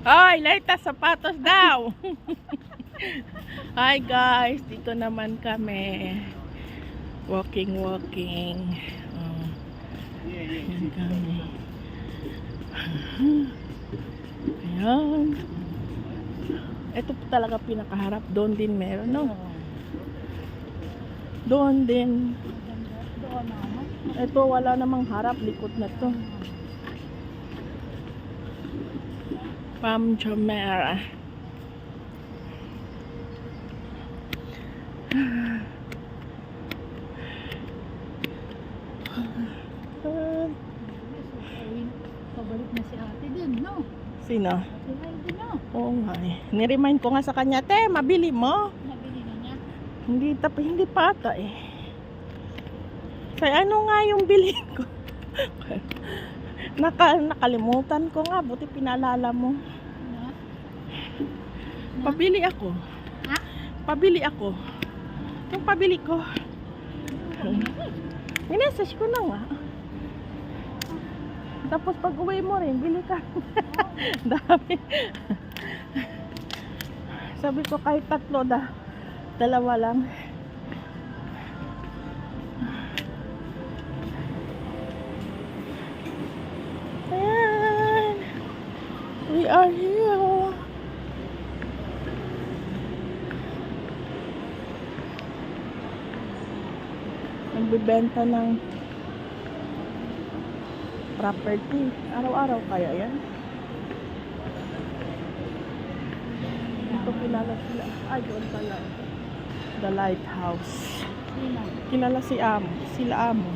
Ay, Laita, sapatos daw. Hi guys, dito naman kami. Walking. Yan kami. Ayan. Ito po talaga pinakaharap. Doon din meron, no? Doon din. Ito wala namang harap. Likod na to. Pam Jamera. Pabalik na si ate din, no? Sino? Ate Heidi, no? Oo nga eh. Niremind ko nga sa kanya, te, mabili mo. Nabili na niya. Hindi pa ata eh. Kaya ano nga yung bilhin ko? Nakalimutan ko nga, buti pinaalala mo. Na? Pabili ako. Ha? Pabili ako. Yung pabili ko. Minessage ko na nga. Tapos pag uwi mo rin, bili ka. Dami. Sabi ko kahit tatlo dalawa lang. Ayan. We are here. Nagbibenta ng property. Araw-araw kaya yan? Ito kilala sila. Ay, doon pala. The Lighthouse. Kilala si Amo. Sila Amo.